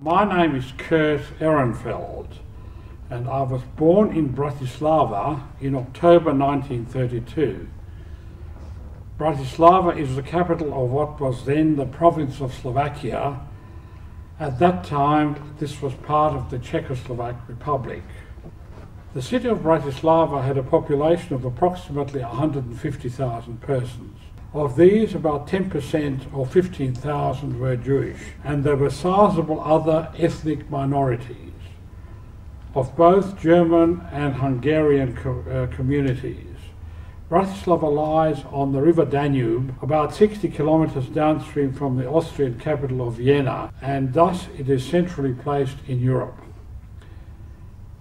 My name is Ehrenfeld, and I was born in Bratislava in October 1932. Bratislava is the capital of what was then the province of Slovakia. At that time, this was part of the Czechoslovak Republic. The city of Bratislava had a population of approximately 150,000 persons. Of these, about 10% or 15,000 were Jewish, and there were sizable other ethnic minorities of both German and Hungarian communities. Bratislava lies on the river Danube, about 60 kilometers downstream from the Austrian capital of Vienna, and thus it is centrally placed in Europe.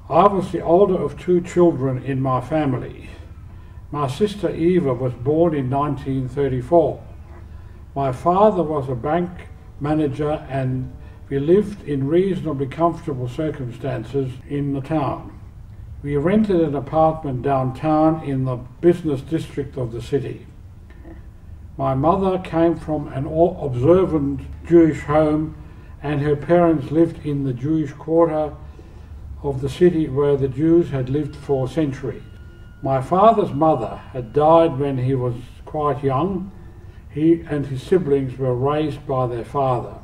I was the older of two children in my family. My sister Eva was born in 1934. My father was a bank manager and we lived in reasonably comfortable circumstances in the town. We rented an apartment downtown in the business district of the city. My mother came from an observant Jewish home and her parents lived in the Jewish quarter of the city where the Jews had lived for centuries. My father's mother had died when he was quite young. He and his siblings were raised by their father.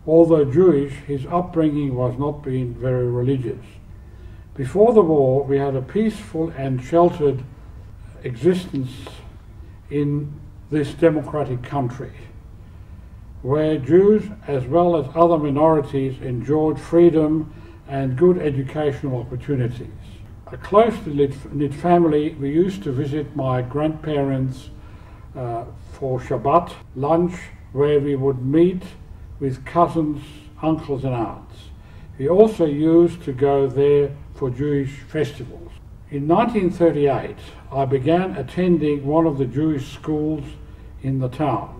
Although Jewish, his upbringing was not being very religious. Before the war, we had a peaceful and sheltered existence in this democratic country, where Jews, as well as other minorities, enjoyed freedom and good educational opportunities. A closely knit family, we used to visit my grandparents for Shabbat lunch, where we would meet with cousins, uncles and aunts. We also used to go there for Jewish festivals. In 1938, I began attending one of the Jewish schools in the town.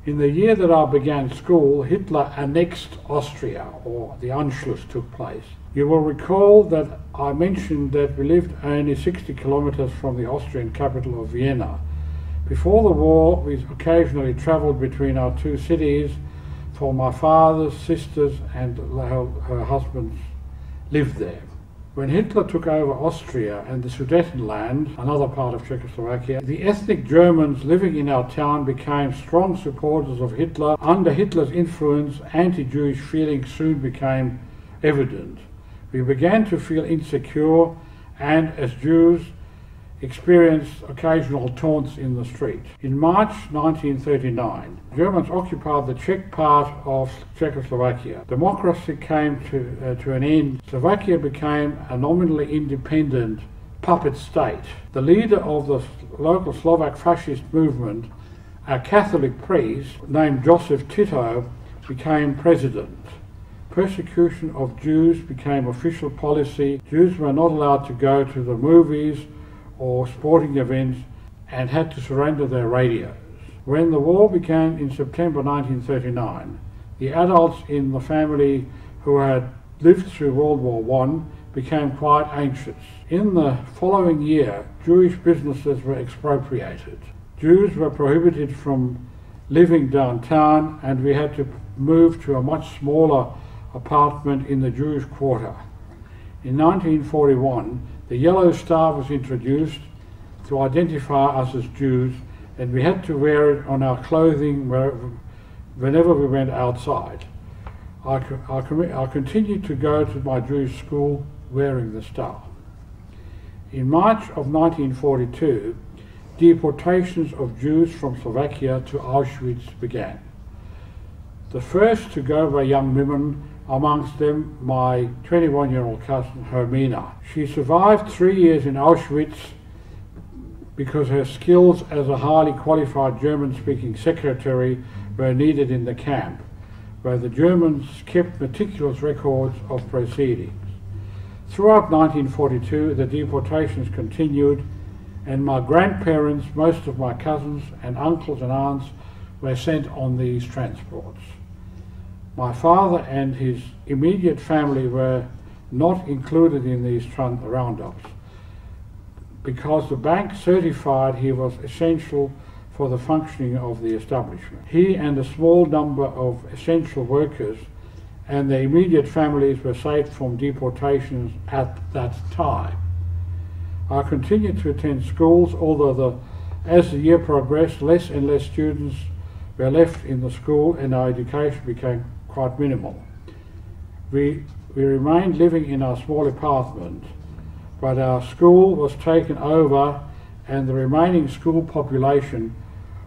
In the year that I began school, Hitler annexed Austria, or the Anschluss took place. You will recall that I mentioned that we lived only 60 kilometers from the Austrian capital of Vienna. Before the war, we occasionally travelled between our two cities, for my father's sisters and her husbands lived there. When Hitler took over Austria and the Sudetenland, another part of Czechoslovakia, the ethnic Germans living in our town became strong supporters of Hitler. Under Hitler's influence, anti-Jewish feelings soon became evident. We began to feel insecure and, as Jews, experienced occasional taunts in the street. In March 1939, Germans occupied the Czech part of Czechoslovakia. Democracy came to an end. Slovakia became a nominally independent puppet state. The leader of the local Slovak fascist movement, a Catholic priest named Joseph Tito, became president. Persecution of Jews became official policy. Jews were not allowed to go to the movies or sporting events and had to surrender their radios. When the war began in September 1939, the adults in the family who had lived through World War I became quite anxious. In the following year, Jewish businesses were expropriated. Jews were prohibited from living downtown and we had to move to a much smaller apartment in the Jewish quarter. In 1941, the yellow star was introduced to identify us as Jews, and we had to wear it on our clothing whenever we went outside. I continued to go to my Jewish school wearing the star. In March of 1942, deportations of Jews from Slovakia to Auschwitz began. The first to go were young women, amongst them my 21-year-old cousin Hermina. She survived 3 years in Auschwitz because her skills as a highly qualified German-speaking secretary were needed in the camp, where the Germans kept meticulous records of proceedings. Throughout 1942, the deportations continued, and my grandparents, most of my cousins and uncles and aunts were sent on these transports. My father and his immediate family were not included in these roundups because the bank certified he was essential for the functioning of the establishment. He and a small number of essential workers and their immediate families were safe from deportations at that time. I continued to attend schools, although as the year progressed, less and less students were left in the school and our education became quite minimal. We remained living in our small apartment, but our school was taken over and the remaining school population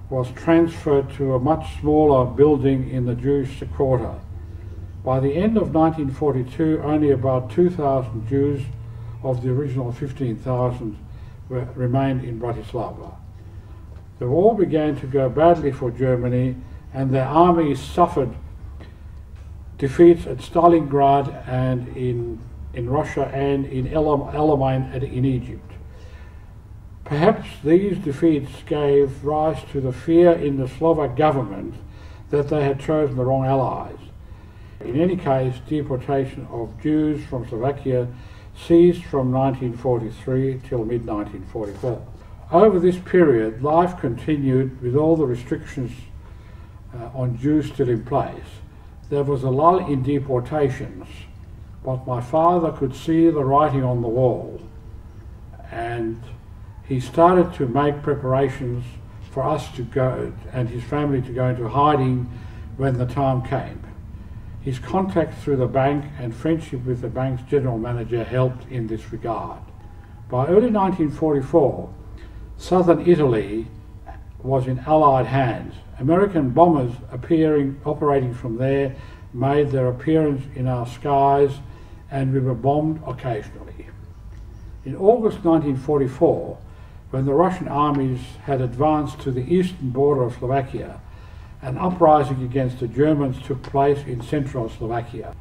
was transferred to a much smaller building in the Jewish quarter. By the end of 1942, only about 2,000 Jews of the original 15,000 remained in Bratislava. The war began to go badly for Germany, and their armies suffered defeats at Stalingrad and in Russia and in Alamein and in Egypt. Perhaps these defeats gave rise to the fear in the Slovak government that they had chosen the wrong allies. In any case, deportation of Jews from Slovakia ceased from 1943 till mid-1944. Over this period, life continued with all the restrictions on Jews still in place. There was a lull in deportations, but my father could see the writing on the wall, and he started to make preparations for us to go and his family to go into hiding when the time came. His contact through the bank and friendship with the bank's general manager helped in this regard. By early 1944, southern Italy was in Allied hands. American bombers operating from there made their appearance in our skies, and we were bombed occasionally. In August 1944, when the Russian armies had advanced to the eastern border of Slovakia, an uprising against the Germans took place in central Slovakia.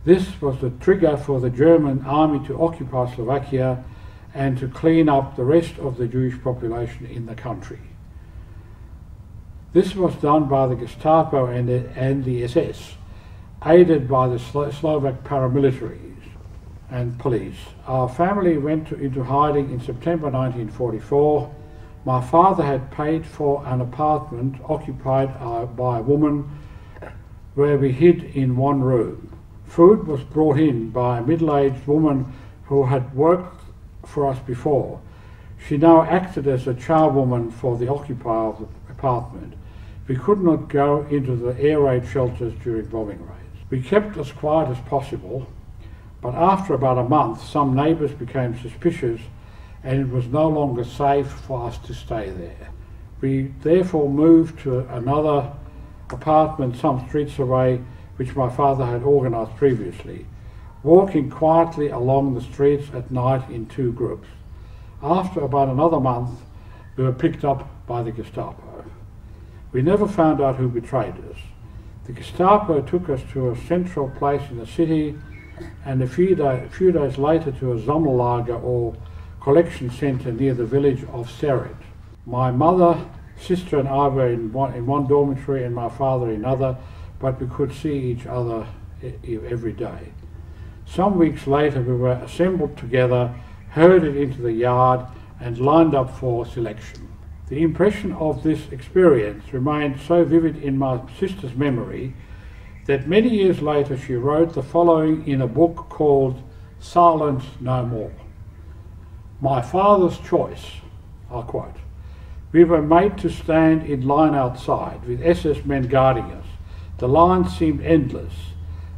This was the trigger for the German army to occupy Slovakia and to clean up the rest of the Jewish population in the country. This was done by the Gestapo and the SS, aided by the Slovak paramilitaries and police. Our family went into hiding in September 1944. My father had paid for an apartment occupied by a woman where we hid in one room. Food was brought in by a middle-aged woman who had worked for us before. She now acted as a charwoman for the occupier of the apartment. We could not go into the air raid shelters during bombing raids. We kept as quiet as possible, but after about a month, some neighbours became suspicious and it was no longer safe for us to stay there. We therefore moved to another apartment some streets away, which my father had organised previously, walking quietly along the streets at night in two groups. After about another month, we were picked up by the Gestapo. We never found out who betrayed us. The Gestapo took us to a central place in the city and a few days later to a Sammellager or collection centre near the village of Sered. My mother, sister and I were in one dormitory and my father in another, but we could see each other every day. Some weeks later we were assembled together, herded into the yard and lined up for selection. The impression of this experience remained so vivid in my sister's memory that many years later she wrote the following in a book called Silence No More. My father's choice, I quote, "We were made to stand in line outside with SS men guarding us. The line seemed endless.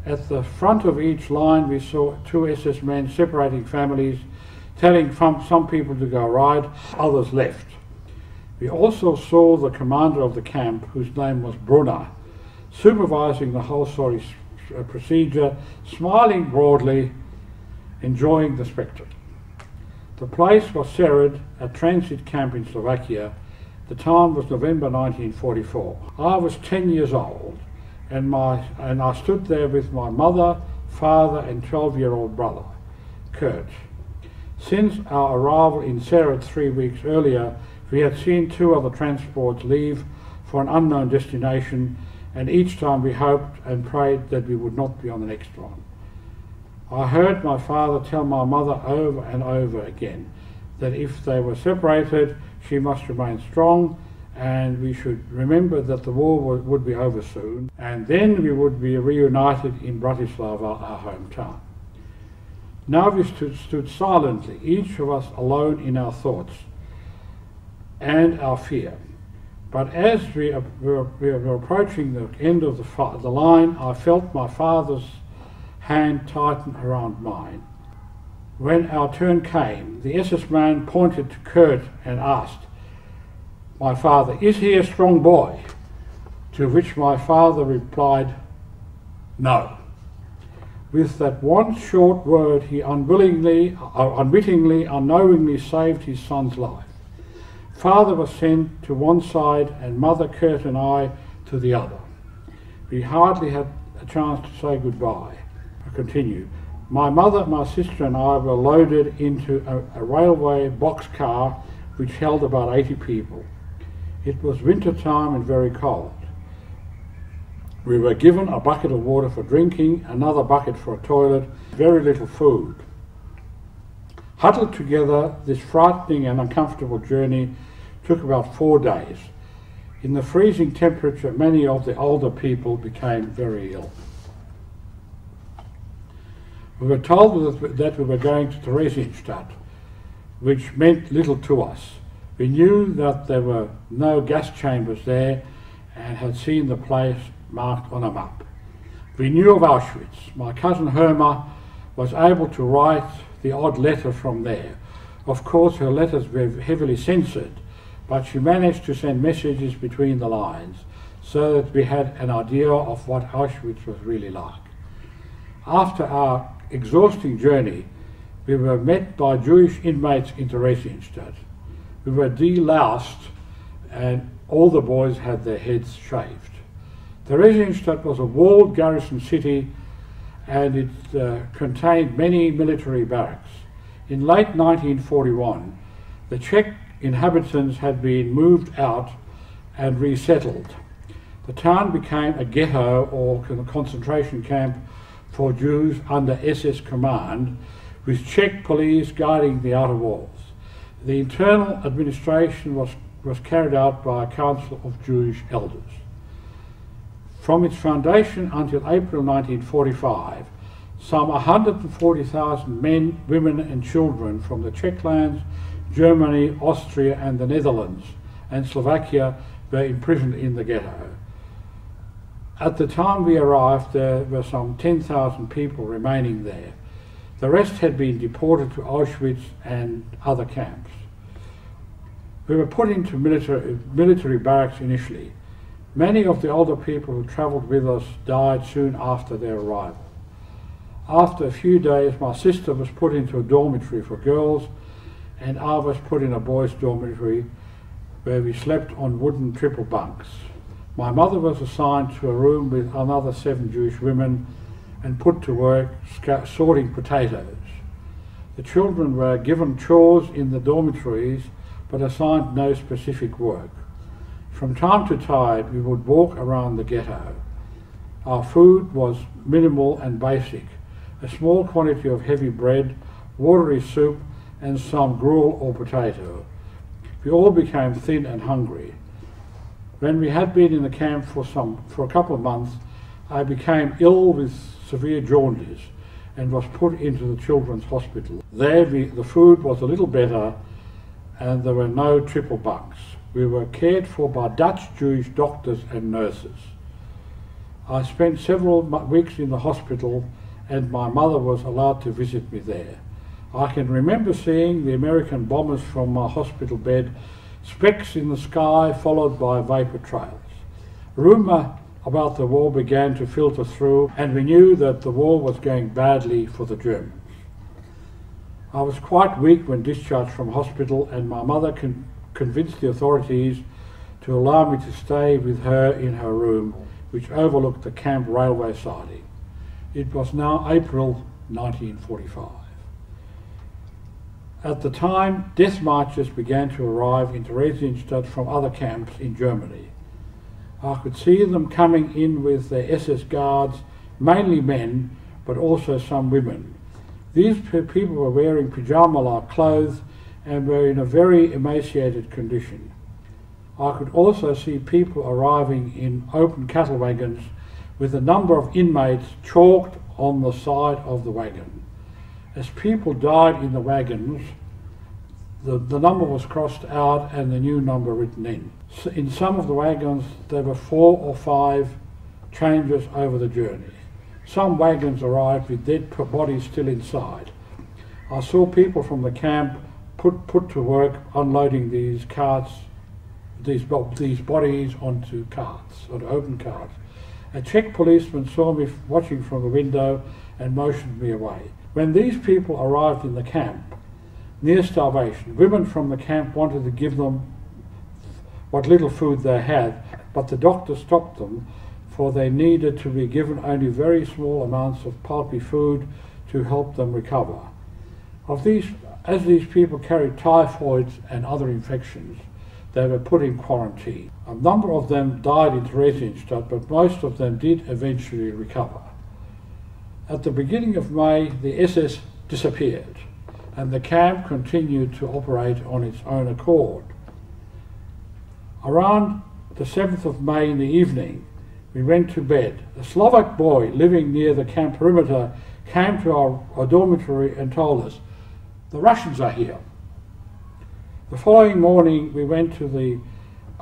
At the front of each line we saw two SS men separating families, telling some people to go right, others left. We also saw the commander of the camp, whose name was Brunner, supervising the whole procedure, smiling broadly, enjoying the spectacle. The place was Sered, a transit camp in Slovakia. The time was November 1944. I was 10 years old, and I stood there with my mother, father and 12-year-old brother, Kurt. Since our arrival in Sered 3 weeks earlier, we had seen 2 other transports leave for an unknown destination, and each time we hoped and prayed that we would not be on the next one. I heard my father tell my mother over and over again that if they were separated, she must remain strong and we should remember that the war would be over soon, and then we would be reunited in Bratislava, our hometown. Now we stood silently, each of us alone in our thoughts and our fear. But as we were approaching the end of the line, I felt my father's hand tighten around mine. When our turn came, the SS man pointed to Kurt and asked my father, "Is he a strong boy?" To which my father replied, "No." With that one short word, he unwittingly, unknowingly saved his son's life. Father was sent to one side and Mother, Kurt and I to the other. We hardly had a chance to say goodbye. I continue. My mother, my sister and I were loaded into a railway boxcar which held about 80 people. It was winter time and very cold. We were given a bucket of water for drinking, another bucket for a toilet, very little food. Huddled together, this frightening and uncomfortable journey took about 4 days. In the freezing temperature, many of the older people became very ill. We were told that we were going to Theresienstadt, which meant little to us. We knew that there were no gas chambers there and had seen the place marked on a map. We knew of Auschwitz. My cousin Herma was able to write the odd letter from there. Of course, her letters were heavily censored, but she managed to send messages between the lines so that we had an idea of what Auschwitz was really like. After our exhausting journey, we were met by Jewish inmates in Theresienstadt. We were deloused and all the boys had their heads shaved. Theresienstadt was a walled garrison city and it contained many military barracks. In late 1941, the Czech inhabitants had been moved out and resettled. The town became a ghetto or concentration camp for Jews under SS command, with Czech police guarding the outer walls. The internal administration was carried out by a council of Jewish elders. From its foundation until April 1945, some 140,000 men, women and children from the Czech lands, Germany, Austria and the Netherlands and Slovakia were imprisoned in the ghetto. At the time we arrived, there were some 10,000 people remaining there. The rest had been deported to Auschwitz and other camps. We were put into military barracks initially. Many of the older people who travelled with us died soon after their arrival. After a few days, my sister was put into a dormitory for girls and I was put in a boys' dormitory where we slept on wooden triple bunks. My mother was assigned to a room with another 7 Jewish women and put to work sorting potatoes. The children were given chores in the dormitories but assigned no specific work. From time to time we would walk around the ghetto. Our food was minimal and basic, a small quantity of heavy bread, watery soup and some gruel or potato. We all became thin and hungry. When we had been in the camp for a couple of months, I became ill with severe jaundice and was put into the children's hospital. There the food was a little better and there were no triple bunks. We were cared for by Dutch Jewish doctors and nurses. I spent several weeks in the hospital and my mother was allowed to visit me there. I can remember seeing the American bombers from my hospital bed, specks in the sky followed by vapour trails. Rumour about the war began to filter through and we knew that the war was going badly for the Germans. I was quite weak when discharged from hospital and my mother convinced the authorities to allow me to stay with her in her room, which overlooked the camp railway siding. It was now April 1945. At the time, death marches began to arrive in Theresienstadt from other camps in Germany. I could see them coming in with their SS guards, mainly men, but also some women. These people were wearing pyjama-like clothes and were in a very emaciated condition. I could also see people arriving in open cattle wagons with a number of inmates chalked on the side of the wagon. As people died in the wagons, the number was crossed out and the new number written in. So in some of the wagons there were 4 or 5 changes over the journey. Some wagons arrived with dead bodies still inside. I saw people from the camp put to work unloading these carts, these bodies onto open carts. A Czech policeman saw me watching from the window and motioned me away. When these people arrived in the camp, near starvation, women from the camp wanted to give them what little food they had, but the doctor stopped them, for they needed to be given only very small amounts of pulpy food to help them recover. As these people carried typhoid and other infections, they were put in quarantine. A number of them died in Theresienstadt, but most of them did eventually recover. At the beginning of May, the SS disappeared, and the camp continued to operate on its own accord. Around the 7th of May in the evening, we went to bed. A Slovak boy living near the camp perimeter came to our dormitory and told us, "The Russians are here." The following morning we went to the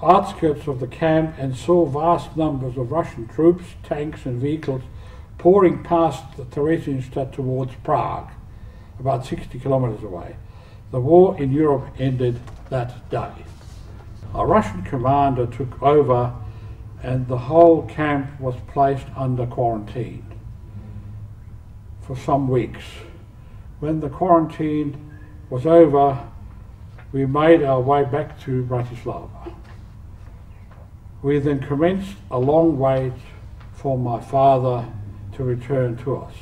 outskirts of the camp and saw vast numbers of Russian troops, tanks and vehicles pouring past the Theresienstadt towards Prague, about 60 kilometers away. The war in Europe ended that day. A Russian commander took over and the whole camp was placed under quarantine for some weeks. When the quarantine was over, we made our way back to Bratislava. We then commenced a long wait for my father to return to us.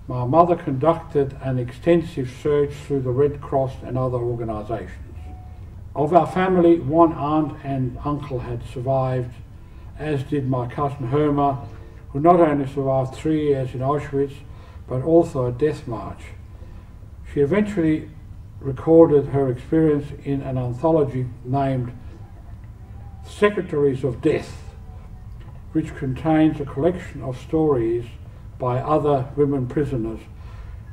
My mother conducted an extensive search through the Red Cross and other organisations. Of our family, one aunt and uncle had survived, as did my cousin Herma, who not only survived 3 years in Auschwitz, but also a death march. She eventually recorded her experience in an anthology named Secretaries of Death, which contains a collection of stories by other women prisoners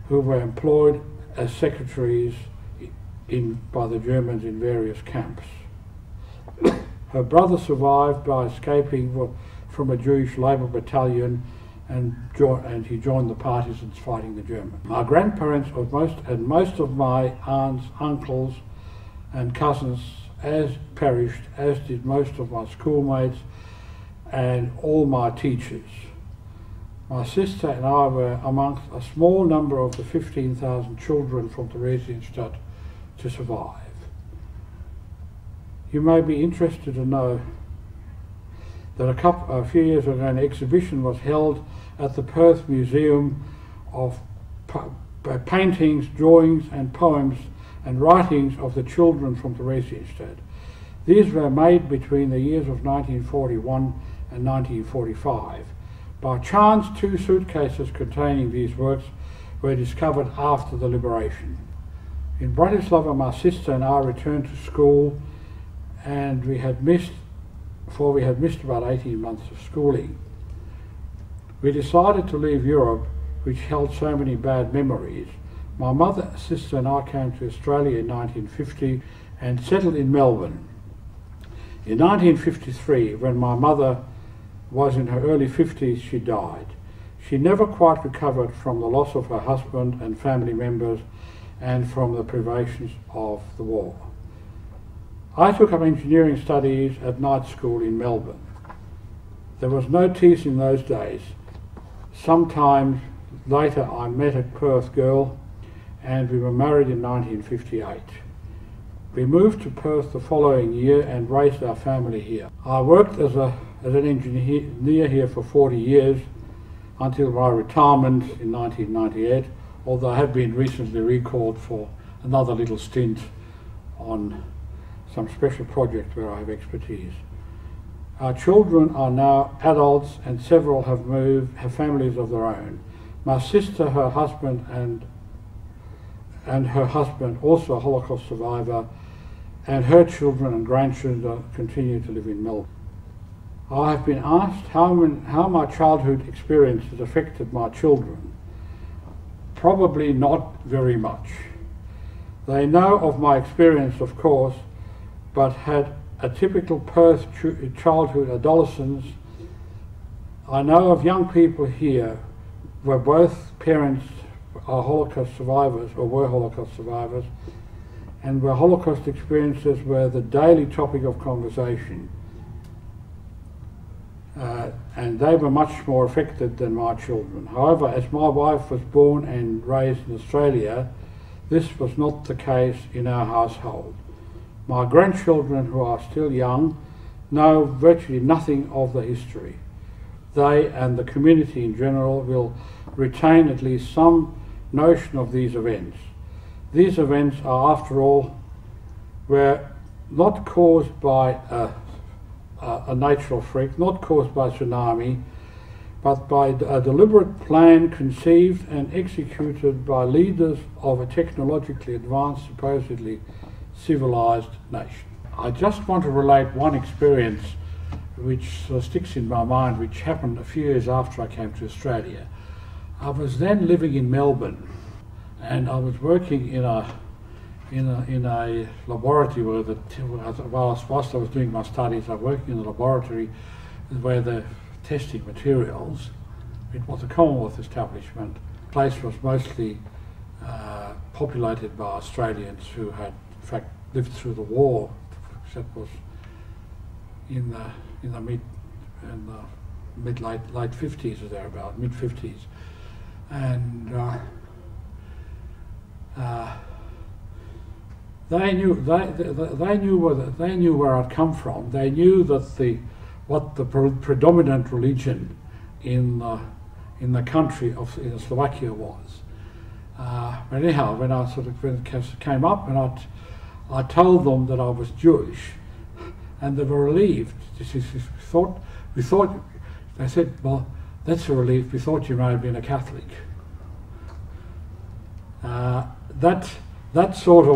who were employed as secretaries by the Germans in various camps. Her brother survived by escaping from a Jewish Labour battalion and he joined the partisans fighting the Germans. My grandparents and most of my aunts, uncles and cousins perished, as did most of my schoolmates and all my teachers. My sister and I were amongst a small number of the 15,000 children from Theresienstadt to survive. You may be interested to know that a few years ago an exhibition was held at the Perth Museum of paintings, drawings and poems and writings of the children from Theresienstadt. These were made between the years of 1941 and 1945. By chance, 2 suitcases containing these works were discovered after the liberation. In Bratislava, my sister and I returned to school, and we had missed about 18 months of schooling. We decided to leave Europe, which held so many bad memories. My mother, sister and I came to Australia in 1950 and settled in Melbourne. In 1953, when my mother was in her early 50s, she died. She never quite recovered from the loss of her husband and family members and from the privations of the war. I took up engineering studies at night school in Melbourne. There was no teas in those days. Sometime later I met a Perth girl and we were married in 1958. We moved to Perth the following year and raised our family here. I worked as an engineer here for 40 years until my retirement in 1998, although I have been recently recalled for another little stint on some special project where I have expertise. Our children are now adults and several have families of their own. My sister, her husband and her husband, also a Holocaust survivor, and her children and grandchildren continue to live in Melbourne. I have been asked how my childhood experiences affected my children. Probably not very much. They know of my experience, of course, but had a typical Perth childhood adolescence. I know of young people here where both parents are Holocaust survivors or were Holocaust survivors, and where Holocaust experiences were the daily topic of conversation. And they were much more affected than my children. However, as my wife was born and raised in Australia, this was not the case in our household. My grandchildren, who are still young, know virtually nothing of the history. They and the community in general will retain at least some notion of these events. These events are, after all, were not caused by a natural freak, not caused by tsunami, but by a deliberate plan conceived and executed by leaders of a technologically advanced, supposedly civilized nation. I just want to relate one experience which sticks in my mind, which happened a few years after I came to Australia. I was then living in Melbourne, and I was working in a laboratory whilst I was doing my studies. I was working in a laboratory where they're testing materials. It was a Commonwealth establishment. The place was mostly populated by Australians who had, in fact, lived through the war. That was in the late 50s or thereabout, mid 50s, and they knew where I'd come from. They knew that what the predominant religion in the country in Slovakia was. But anyhow, when I came up and I told them that I was Jewish, and they were relieved. We thought. They said, "Well, that's a relief. We thought you may have been a Catholic." That sort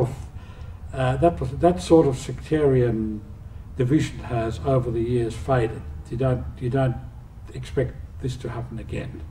of sectarian division has over the years faded. You don't expect this to happen again.